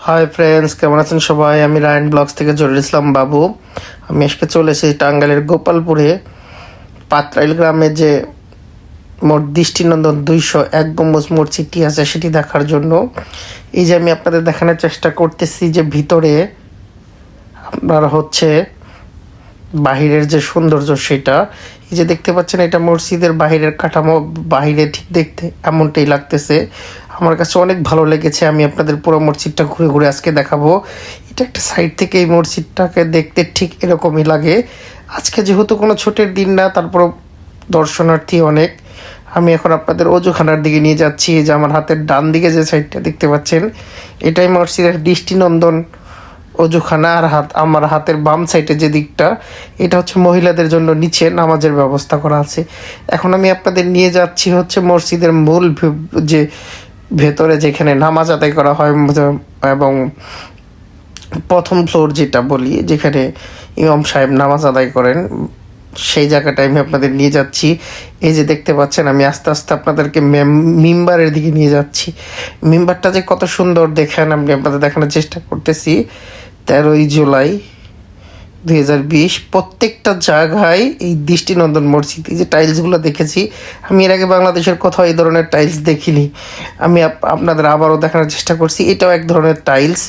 Hi friends, কেমন আছেন সবাই? আমি রায়ন ব্লগস থেকে জহিরুল ইসলাম বাবু। আমি আজকে চলে এসেছি টাঙ্গাইলের গোপালপুরে পাতরাইল গ্রামে যে মোট দৃষ্টিনন্দন 201 গম্বুজ মসজিদটি আছে সেটি দেখার জন্য। এই যে আমি আপনাদের দেখানোর চেষ্টা করতেছি যে ভিতরে আপনার হচ্ছে বাহিরের যে সৌন্দর্য সেটা এই যে দেখতে পাচ্ছেন, এটা মসজিদের বাহিরের কাঠামো। বাহিরে ঠিক দেখতে এমনটাই লাগতেছে, আমার কাছে অনেক ভালো লেগেছে। আমি আপনাদের পুরো মসজিদটা ঘুরে ঘুরে আজকে দেখাবো। এটা একটা সাইড থেকে এই মসজিদটাকে দেখতে ঠিক এরকমই লাগে। আজকে যেহেতু কোনো ছুটির দিন না, তারপর দর্শনার্থী অনেক। আমি এখন আপনাদের অজুখানার দিকে নিয়ে যাচ্ছি। যে আমার হাতের ডান দিকে যে সাইডটা দেখতে পাচ্ছেন, এটাই মসজিদের দৃষ্টিনন্দন অজুখানা। আর আমার হাতের বাম সাইডে যে দিকটা, এটা হচ্ছে মহিলাদের জন্য নিচে নামাজের ব্যবস্থা করা আছে। এখন আমি আপনাদের নিয়ে যাচ্ছি হচ্ছে মসজিদের মূল যে ভেতরে যেখানে নামাজ আদায় করা হয়, এবং প্রথম ফ্লোর যেটা বলি, যেখানে ইমাম সাহেব নামাজ আদায় করেন, সেই জায়গাটায় আমি আপনাদের নিয়ে যাচ্ছি। এই যে দেখতে পাচ্ছেন, আমি আস্তে আস্তে আপনাদেরকে মিম্বারের দিকে নিয়ে যাচ্ছি। মিম্বারটা যে কত সুন্দর দেখেন, আমি আপনাদের দেখানোর চেষ্টা করতেছি। 13ই জুলাই 2020 প্রত্যেকটা জায়গায় এই দৃষ্টিনন্দন মসজিদ, এই যে টাইলসগুলো দেখেছি, আমি এর আগে বাংলাদেশের কোথাও এই ধরনের টাইলস দেখিনি। আমি আপনাদের আবারও দেখানোর চেষ্টা করছি। এটাও এক ধরনের টাইলস,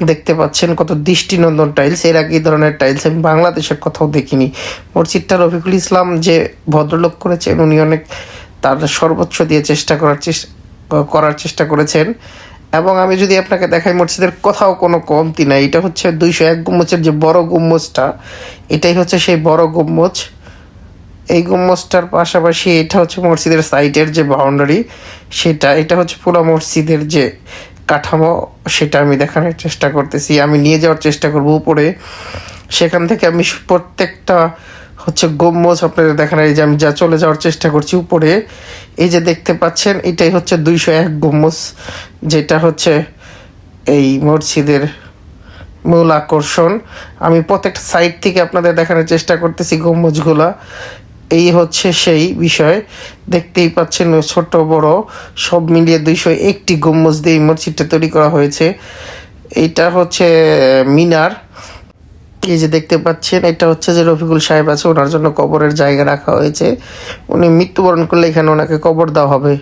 দেখতে পাচ্ছেন কত দৃষ্টিনন্দন টাইলস। এর আগে এই ধরনের টাইলস আমি বাংলাদেশের কোথাও দেখিনি। মসজিদটা রফিকুল ইসলাম যে ভদ্রলোক করেছেন, উনি অনেক তার সর্বোচ্চ দিয়ে করার চেষ্টা করেছেন। এবং আমি যদি আপনাকে দেখাই, মসজিদের কোথাও কোনো কমতি নাই। এটা হচ্ছে 201 গম্বুজের যে বড় গম্বুজটা, এটাই হচ্ছে সেই বড় গম্বুজ। এই গম্বুজটার পাশাপাশি এটা হচ্ছে মসজিদের সাইডের যে বাউন্ডারি সেটা, এটা হচ্ছে পুরো মসজিদের যে কাঠামো সেটা আমি দেখানোর চেষ্টা করতেছি। আমি নিয়ে যাওয়ার চেষ্টা করব উপরে, সেখান থেকে আমি প্রত্যেকটা হচ্ছে গম্বুজ আপনাদের দেখানোর। এই যে আমি চলে যাওয়ার চেষ্টা করছি উপরে। এই যে দেখতে পাচ্ছেন, এটাই হচ্ছে 201 গম্বুজ, যেটা হচ্ছে এই মসজিদের মূল আকর্ষণ। আমি প্রত্যেকটা সাইড থেকে আপনাদের দেখানোর চেষ্টা করতেছি গম্বুজগুলা। এই হচ্ছে সেই বিষয়, দেখতেই পাচ্ছেন ছোট বড় সব মিলিয়ে 201টি গম্বুজ দিয়ে এই মসজিদটা তৈরি করা হয়েছে। এইটা হচ্ছে মিনার। এই যে দেখতে পাচ্ছেন, এটা হচ্ছে যে রফিকুল সাহেব আছে, ওনার জন্য কবরের জায়গা রাখা হয়েছে। উনি মৃত্যুবরণ করলে এখানে ওনাকে কবর দেওয়া হবে।